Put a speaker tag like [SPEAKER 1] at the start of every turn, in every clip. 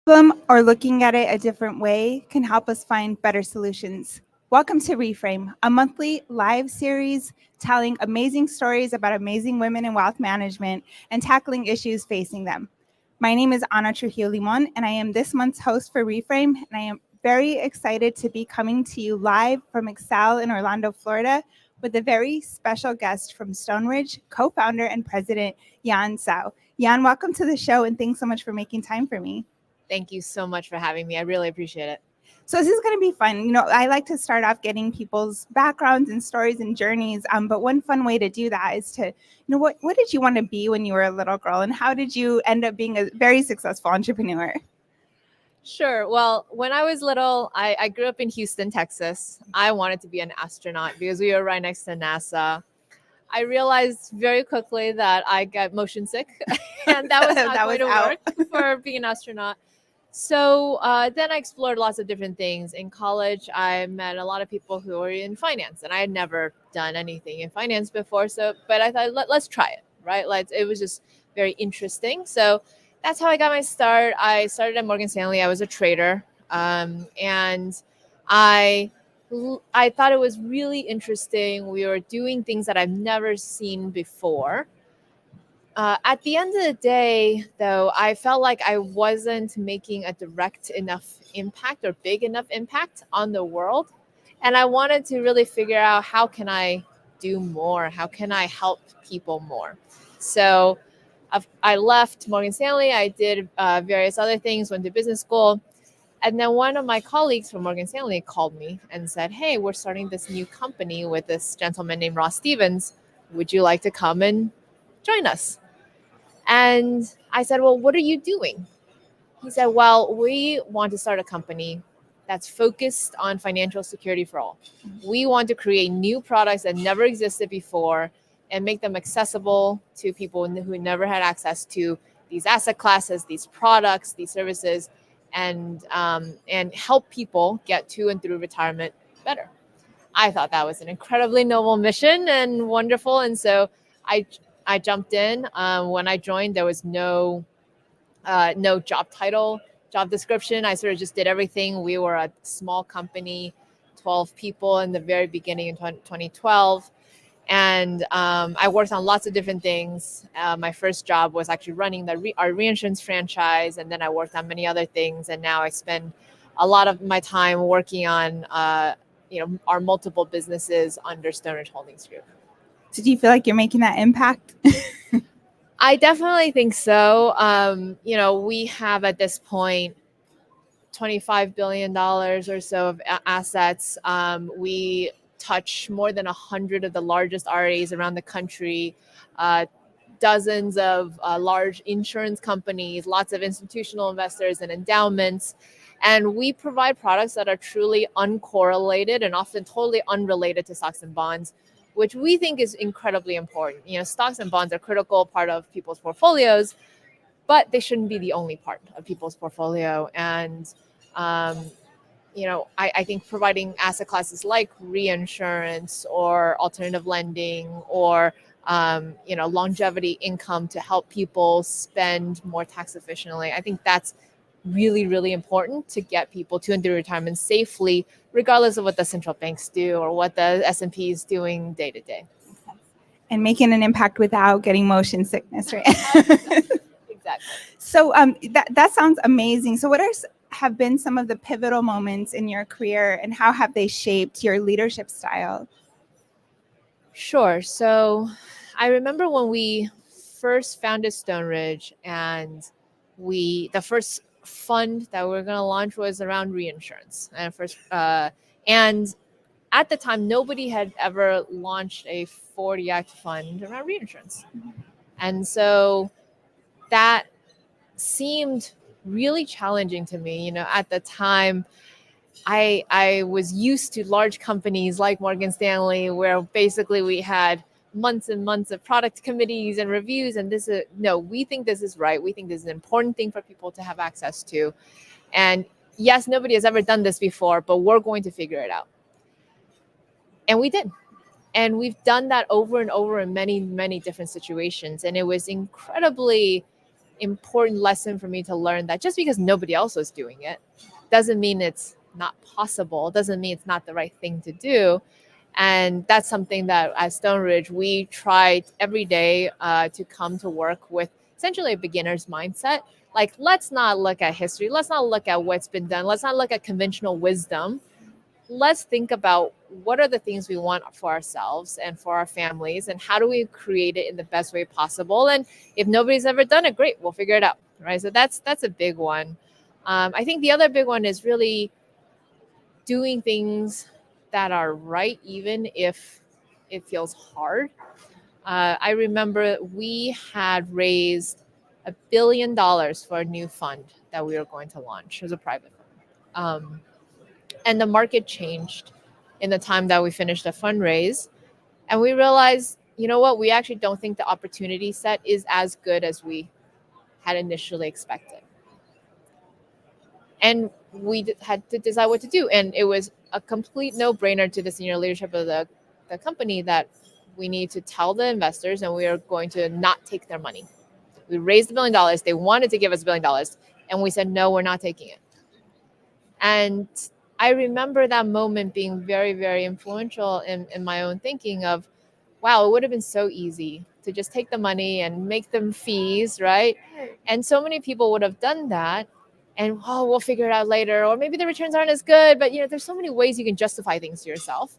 [SPEAKER 1] Problem or looking at it a different way can help us find better solutions. Welcome to ReFrame, a monthly live series telling amazing stories about amazing women in wealth management and tackling issues facing them. My name is Ana Trujillo Limon, and I am this month's host for ReFrame, and I am very excited to be coming to you live from Excell in Orlando, Florida, with a very special guest from Stoneridge, co-founder and president, Yan Zhao. Yan, welcome to the show, and thanks so much for making time for me.
[SPEAKER 2] Thank you so much for having me. I really appreciate it.
[SPEAKER 1] So this is going to be fun. I like to start off getting people's backgrounds and stories and journeys. But one fun way to do that is to, what did you want to be when you were a little girl, and how did you end up being a very successful entrepreneur?
[SPEAKER 2] Sure. Well, when I was little, I grew up in Houston, Texas. I wanted to be an astronaut because we were right next to NASA. I realized very quickly that I got motion sick, and that was not going to work for being an astronaut. So then I explored lots of different things. In college, I met a lot of people who were in finance, and I had never done anything in finance before. But I thought, let's try it, right? It was just very interesting. So that's how I got my start. I started at Morgan Stanley. I was a trader, and I thought it was really interesting. We were doing things that I've never seen before. At the end of the day, though, I felt like I wasn't making a direct enough impact or big enough impact on the world. And I wanted to really figure out, how can I do more? How can I help people more? So I left Morgan Stanley. I did various other things, went to business school. And then one of my colleagues from Morgan Stanley called me and said, hey, we're starting this new company with this gentleman named Ross Stevens. Would you like to come and join us? And I said, well, what are you doing? He said, well, we want to start a company that's focused on financial security for all. We want to create new products that never existed before and make them accessible to people who never had access to these asset classes, these products, these services, and help people get to and through retirement better. I thought that was an incredibly noble mission and wonderful. And so I jumped in. When I joined, there was no job title, job description. I sort of just did everything. We were a small company, 12 people in the very beginning in 2012. And I worked on lots of different things. My first job was actually running our reinsurance franchise. And then I worked on many other things. And now I spend a lot of my time working on our multiple businesses under Stoneridge Holdings Group.
[SPEAKER 1] So do you feel like you're making that impact?
[SPEAKER 2] I definitely think so. We have at this point $25 billion or so of assets. We touch more than 100 of the largest RIAs around the country, dozens of large insurance companies, lots of institutional investors and endowments. And we provide products that are truly uncorrelated and often totally unrelated to stocks and bonds, which we think is incredibly important. Stocks and bonds are a critical part of people's portfolios, but they shouldn't be the only part of people's portfolio. And, I think providing asset classes like reinsurance or alternative lending or, longevity income to help people spend more tax efficiently, I think that's really, really important to get people to and through retirement safely, regardless of what the central banks do or what the S&P is doing day to day.
[SPEAKER 1] And making an impact without getting motion sickness, right?
[SPEAKER 2] Exactly.
[SPEAKER 1] So that sounds amazing. So what have been some of the pivotal moments in your career, and how have they shaped your leadership style?
[SPEAKER 2] Sure. So I remember when we first founded Stoneridge, and the first fund that we were going to launch was around reinsurance. And at the time, nobody had ever launched a 40 Act fund around reinsurance. And so that seemed really challenging to me. At the time, I was used to large companies like Morgan Stanley, where basically we had months and months of product committees and reviews. And we think this is right. We think this is an important thing for people to have access to. And yes, nobody has ever done this before, but we're going to figure it out. And we did. And we've done that over and over in many, many different situations. And it was incredibly important lesson for me to learn that just because nobody else was doing it doesn't mean it's not possible, doesn't mean it's not the right thing to do. And that's something that at Stone Ridge, we try every day to come to work with essentially a beginner's mindset. Like, let's not look at history. Let's not look at what's been done. Let's not look at conventional wisdom. Let's think about what are the things we want for ourselves and for our families, and how do we create it in the best way possible. And if nobody's ever done it, great, we'll figure it out, right? So that's a big one. I think the other big one is really doing things that are right, even if it feels hard. I remember we had raised $1 billion for a new fund that we were going to launch. It was a private fund. And the market changed in the time that we finished the fundraise. And we realized, you know what, we actually don't think the opportunity set is as good as we had initially expected. And we had to decide what to do. And it was a complete no-brainer to the senior leadership of the company that we need to tell the investors, and we are going to not take their money. We raised $1 billion. They wanted to give us $1 billion. And we said, no, we're not taking it. And I remember that moment being very, very influential in my own thinking of, wow, it would have been so easy to just take the money and make them fees, right? And so many people would have done that. And, oh, we'll figure it out later. Or maybe the returns aren't as good. But, there's so many ways you can justify things to yourself.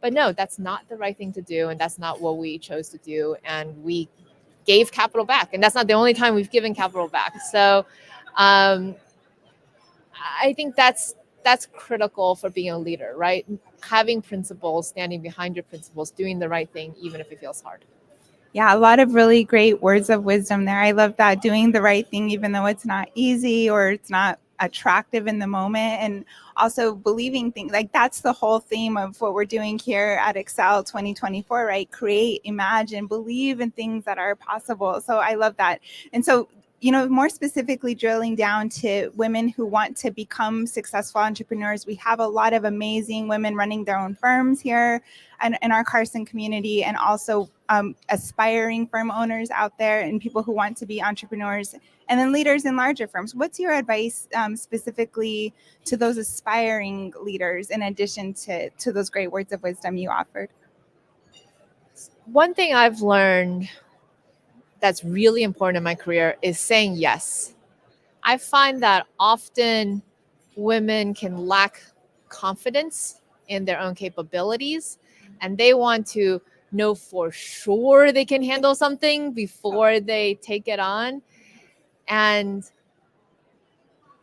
[SPEAKER 2] But no, that's not the right thing to do. And that's not what we chose to do. And we gave capital back. And that's not the only time we've given capital back. So I think that's critical for being a leader, right? Having principles, standing behind your principles, doing the right thing, even if it feels hard.
[SPEAKER 1] Yeah, a lot of really great words of wisdom there. I love that, doing the right thing, even though it's not easy or it's not attractive in the moment, and also believing things. Like, that's the whole theme of what we're doing here at Excell 2024, right? Create, imagine, believe in things that are possible. So I love that. And so, more specifically drilling down to women who want to become successful entrepreneurs, we have a lot of amazing women running their own firms here and in our Carson community, and also aspiring firm owners out there and people who want to be entrepreneurs, and then leaders in larger firms. What's your advice specifically to those aspiring leaders, in addition to those great words of wisdom you offered?
[SPEAKER 2] One thing I've learned that's really important in my career is saying yes. I find that often women can lack confidence in their own capabilities, and they want to know for sure they can handle something before they take it on. And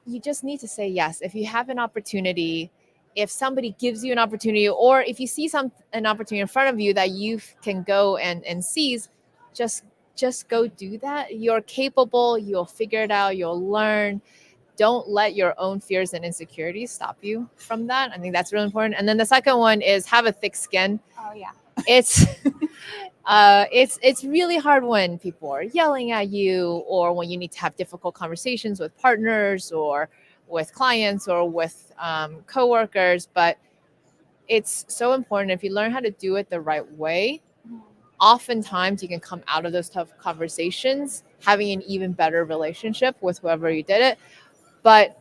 [SPEAKER 2] you just need to say yes. If you have an opportunity, if somebody gives you an opportunity, or if you see an opportunity in front of you that you can go and seize, just go do that. You're capable. You'll figure it out. You'll learn. Don't let your own fears and insecurities stop you from that. I think that's really important. And then the second one is have a thick skin.
[SPEAKER 1] Oh, yeah.
[SPEAKER 2] It's really hard when people are yelling at you, or when you need to have difficult conversations with partners or with clients or with coworkers. But it's so important. If you learn how to do it the right way, oftentimes you can come out of those tough conversations having an even better relationship with whoever you did it. But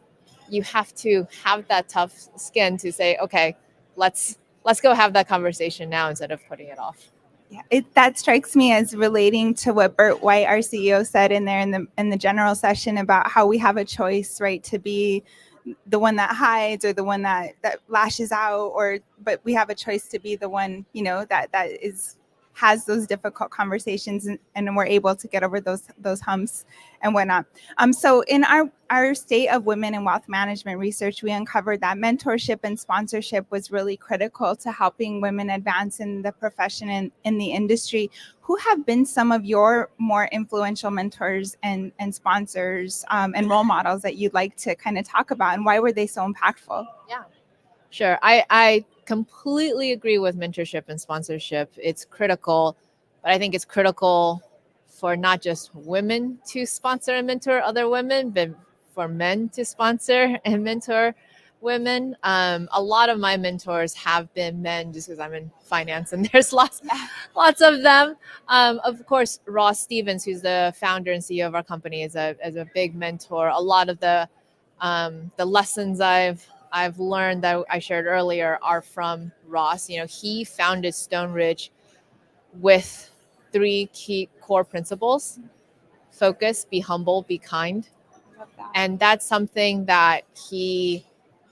[SPEAKER 2] you have to have that tough skin to say, okay, let's go have that conversation now instead of putting it off.
[SPEAKER 1] Yeah, that strikes me as relating to what Bert White, our CEO, said in there in the general session about how we have a choice, right, to be the one that hides or the one that lashes out, but we have a choice to be the one, that has those difficult conversations, and we're able to get over those humps and whatnot. So in our State of Women in Wealth Management research, we uncovered that mentorship and sponsorship was really critical to helping women advance in the profession and in the industry. Who have been some of your more influential mentors and sponsors and role models that you'd like to kind of talk about, and why were they so impactful?
[SPEAKER 2] Yeah, sure. I completely agree with mentorship and sponsorship. It's critical, but I think it's critical for not just women to sponsor and mentor other women, but for men to sponsor and mentor women. A lot of my mentors have been men, just because I'm in finance and there's lots of them. Of course, Ross Stevens, who's the founder and CEO of our company, is a big mentor. A lot of the lessons I've learned that I shared earlier are from Ross. He founded Stoneridge with 3 key core principles: focus, be humble, be kind.
[SPEAKER 1] Love that.
[SPEAKER 2] And that's something that he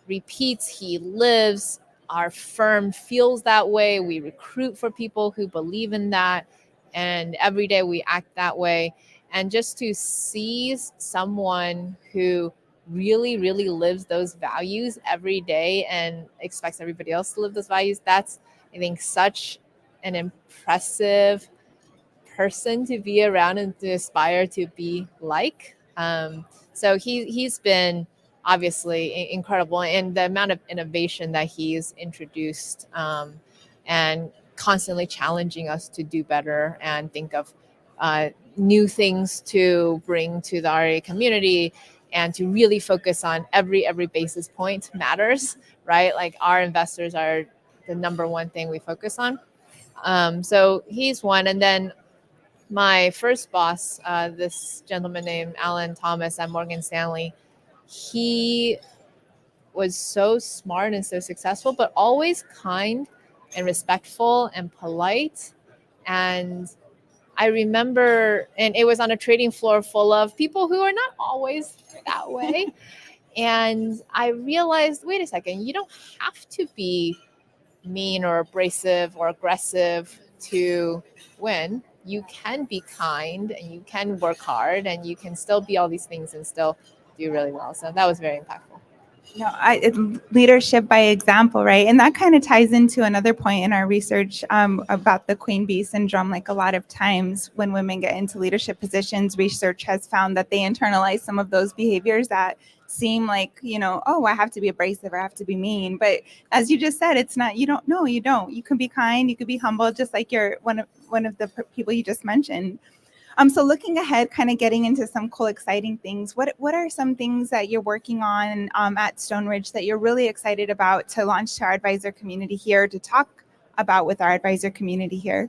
[SPEAKER 2] repeats, he lives. Our firm feels that way. We recruit for people who believe in that, and every day we act that way. And just to see someone who really, really lives those values every day and expects everybody else to live those values, that's, I think, such an impressive person to be around and to aspire to be like. So he's been obviously incredible, and the amount of innovation that he's introduced, and constantly challenging us to do better and think of new things to bring to the RA community, and to really focus on every basis point matters, right? Like, our investors are the number one thing we focus on. So he's one. And then my first boss, this gentleman named Alan Thomas at Morgan Stanley, he was so smart and so successful, but always kind and respectful and polite. And I remember, and it was on a trading floor full of people who are not always that way. And I realized, wait a second, you don't have to be mean or abrasive or aggressive to win. You can be kind, and you can work hard, and you can still be all these things and still do really well. So that was very impactful.
[SPEAKER 1] It's leadership by example, right? And that kind of ties into another point in our research about the queen bee syndrome. Like, a lot of times when women get into leadership positions, research has found that they internalize some of those behaviors that seem like, oh, I have to be abrasive or I have to be mean. But as you just said, it's not. You don't. No, you don't. You can be kind. You can be humble, just like you're one of the people you just mentioned. So looking ahead, kind of getting into some cool, exciting things, what are some things that you're working on at Stoneridge that you're really excited about to launch to our advisor community here, to talk about with our advisor community here?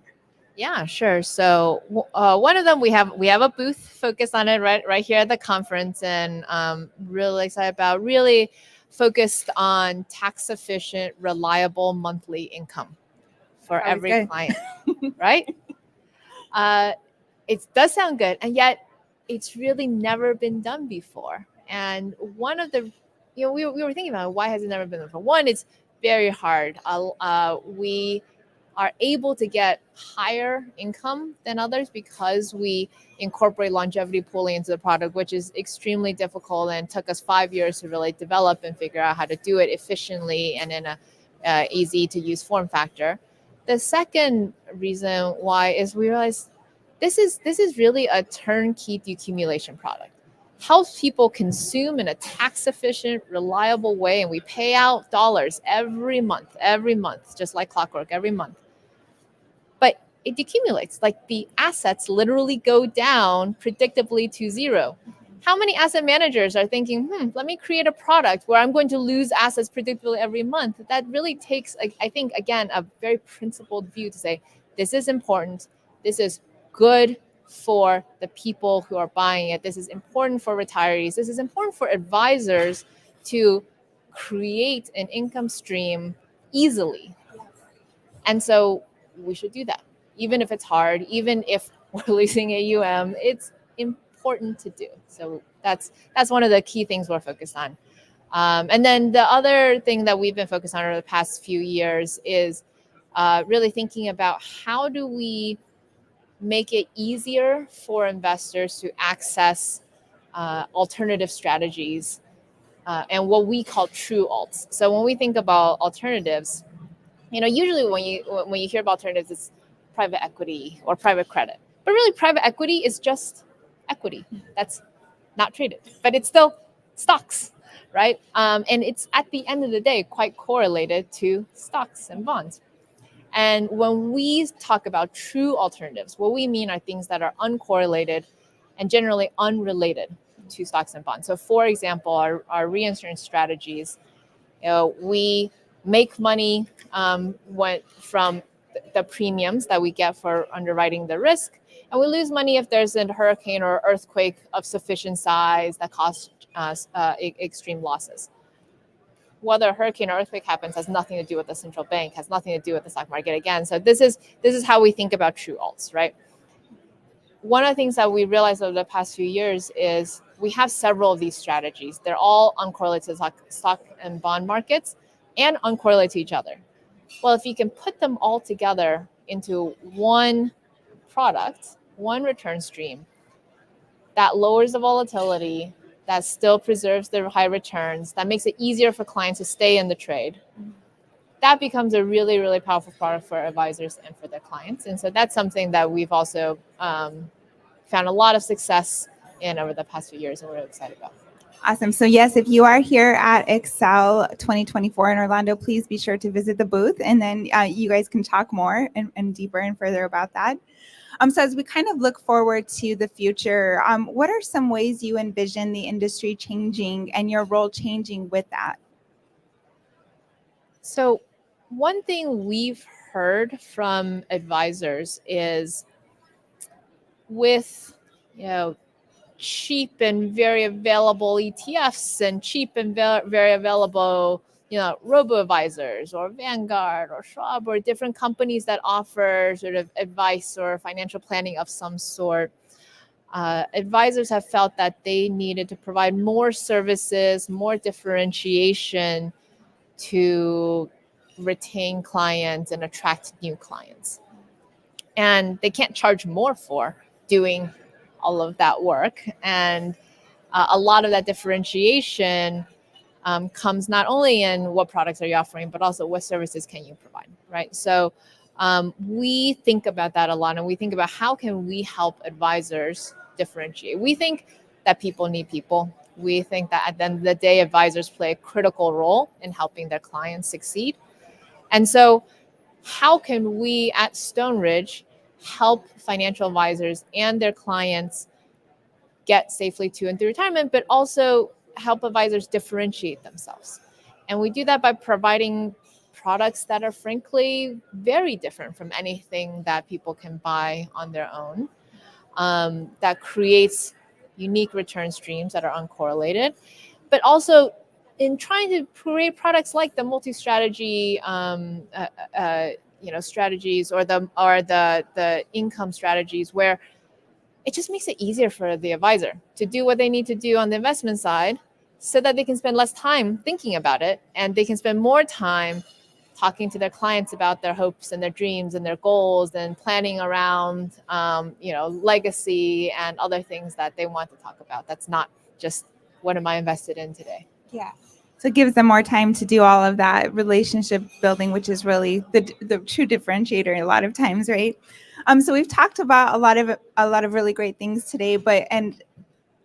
[SPEAKER 2] Yeah, sure. So one of them, we have a booth focused on it right here at the conference, and really excited about, really focused on tax efficient, reliable monthly income for
[SPEAKER 1] Always
[SPEAKER 2] every
[SPEAKER 1] good.
[SPEAKER 2] client, right? It does sound good, and yet it's really never been done before. And one of the, we were thinking about, why has it never been done before? One, it's very hard. We are able to get higher income than others because we incorporate longevity pooling into the product, which is extremely difficult and took us 5 years to really develop and figure out how to do it efficiently and in a easy to use form factor. The second reason why is we realized this is really a turnkey decumulation product. Helps people consume in a tax efficient, reliable way, and we pay out dollars every month, just like clockwork, every month. But it decumulates, like the assets literally go down predictably to zero. How many asset managers are thinking, let me create a product where I'm going to lose assets predictably every month? That really takes, I think, again, a very principled view to say, this is important. This is good for the people who are buying it. This is important for retirees. This is important for advisors to create an income stream easily. And so we should do that. Even if it's hard, even if we're losing AUM, it's important to do. So that's one of the key things we're focused on. And then the other thing that we've been focused on over the past few years is really thinking about, how do we make it easier for investors to access alternative strategies and what we call true alts. So when we think about alternatives, usually when you hear about alternatives, it's private equity or private credit. But really, private equity is just equity that's not traded, but it's still stocks, right? And it's, at the end of the day, quite correlated to stocks and bonds. And when we talk about true alternatives, what we mean are things that are uncorrelated and generally unrelated to stocks and bonds. So for example, our reinsurance strategies, We make money from the premiums that we get for underwriting the risk, and we lose money if there's a hurricane or earthquake of sufficient size that causes extreme losses. Whether a hurricane or earthquake happens has nothing to do with the central bank, has nothing to do with the stock market again. So this is how we think about true alts, right? One of the things that we realized over the past few years is we have several of these strategies. They're all uncorrelated to stock and bond markets and uncorrelated to each other. Well, if you can put them all together into one product, one return stream that lowers the volatility, that still preserves the high returns, that makes it easier for clients to stay in the trade, that becomes a really, really powerful product for advisors and for their clients. And so that's something that we've also found a lot of success in over the past few years, and we're really excited about.
[SPEAKER 1] Awesome. So yes, if you are here at Excell 2024 in Orlando, please be sure to visit the booth, and then you guys can talk more and deeper and further about that. So as we kind of look forward to the future, what are some ways you envision the industry changing and your role changing with that?
[SPEAKER 2] So one thing we've heard from advisors is with, cheap and very available ETFs and cheap and very available, robo-advisors or Vanguard or Schwab or different companies that offer sort of advice or financial planning of some sort. Advisors have felt that they needed to provide more services, more differentiation to retain clients and attract new clients. And they can't charge more for doing all of that work. And a lot of that differentiation comes not only in what products are you offering, but also what services can you provide, right? So we think about that a lot, and we think about how can we help advisors differentiate. We think that people need people. We think that at the end of the day, advisors play a critical role in helping their clients succeed. And so how can we at Stoneridge help financial advisors and their clients get safely to and through retirement, but also help advisors differentiate themselves? And we do that by providing products that are frankly very different from anything that people can buy on their own, that creates unique return streams that are uncorrelated, but also in trying to create products like the multi-strategy strategies or the income strategies, where it just makes it easier for the advisor to do what they need to do on the investment side so that they can spend less time thinking about it, and they can spend more time talking to their clients about their hopes and their dreams and their goals and planning around legacy and other things that they want to talk about. That's not just what am I invested in today.
[SPEAKER 1] Yeah. So it gives them more time to do all of that relationship building, which is really the true differentiator a lot of times, right? So we've talked about a lot of really great things today, and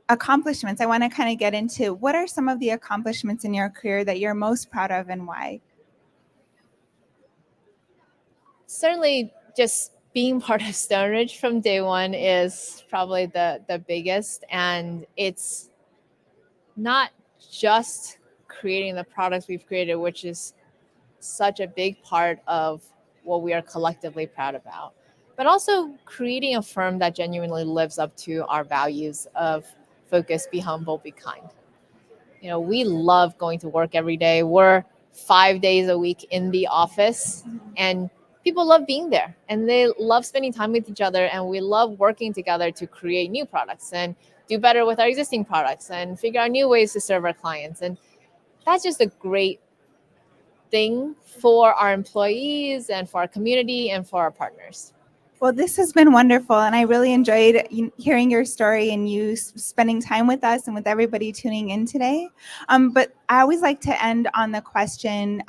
[SPEAKER 1] accomplishments. I want to kind of get into what are some of the accomplishments in your career that you're most proud of and why?
[SPEAKER 2] Certainly, just being part of Stoneridge from day one is probably the biggest, and it's not just creating the products we've created, which is such a big part of what we are collectively proud about, but also creating a firm that genuinely lives up to our values of focus, be humble, be kind. We love going to work every day. We're 5 days a week in the office, and people love being there, and they love spending time with each other, and we love working together to create new products and do better with our existing products and figure out new ways to serve our clients. And that's just a great thing for our employees and for our community and for our partners.
[SPEAKER 1] Well, this has been wonderful, and I really enjoyed hearing your story and you spending time with us and with everybody tuning in today. But I always like to end on the question,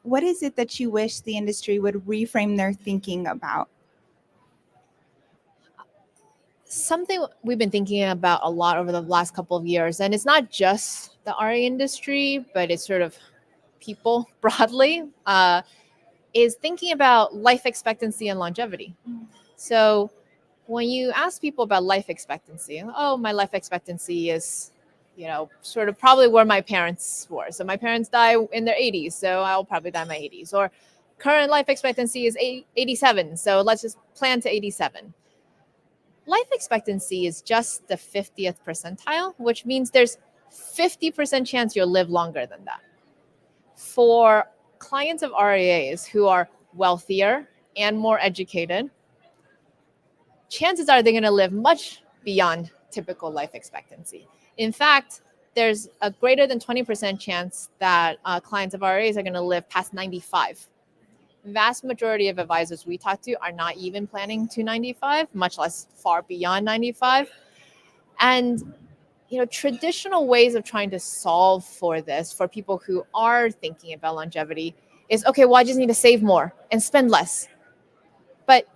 [SPEAKER 1] what is it that you wish the industry would reframe their thinking about?
[SPEAKER 2] Something we've been thinking about a lot over the last couple of years, and it's not just the RE industry, but it's sort of people broadly, is thinking about life expectancy and longevity. So when you ask people about life expectancy, oh, my life expectancy is sort of probably where my parents were. So my parents die in their 80s, so I'll probably die in my 80s. Or current life expectancy is 87, so let's just plan to 87. Life expectancy is just the 50th percentile, which means there's 50% chance you'll live longer than that. For clients of RIAs who are wealthier and more educated, chances are they're going to live much beyond typical life expectancy. In fact, there's a greater than 20% chance that clients of RIAs are going to live past 95. Vast majority of advisors we talk to are not even planning to 95, much less far beyond 95. And traditional ways of trying to solve for this for people who are thinking about longevity is, okay, well, I just need to save more and spend less. But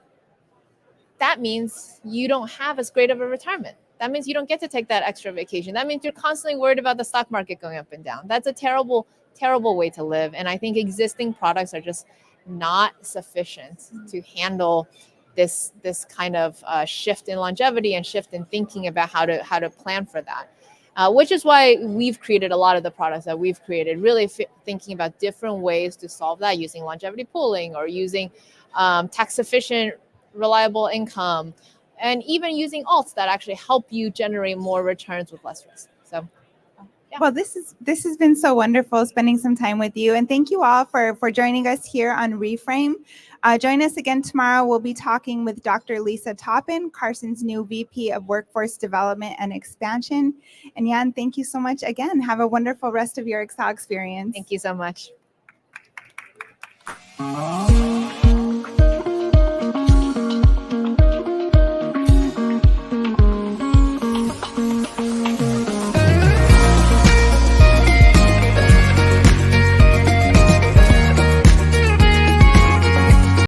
[SPEAKER 2] that means you don't have as great of a retirement. That means you don't get to take that extra vacation. That means you're constantly worried about the stock market going up and down. That's a terrible, terrible way to live. And I think existing products are just not sufficient to handle this kind of shift in longevity and shift in thinking about how to plan for that. Which is why we've created a lot of the products that we've created, really thinking about different ways to solve that, using longevity pooling or using tax efficient, reliable income, and even using alts that actually help you generate more returns with less risk. So, yeah.
[SPEAKER 1] Well, this has been so wonderful spending some time with you, and thank you all for joining us here on ReFrame. Join us again tomorrow. We'll be talking with Dr. Lisa Toppin, Carson's new VP of Workforce Development and Expansion. And Yan, thank you so much again. Have a wonderful rest of your Excell experience.
[SPEAKER 2] Thank you so much.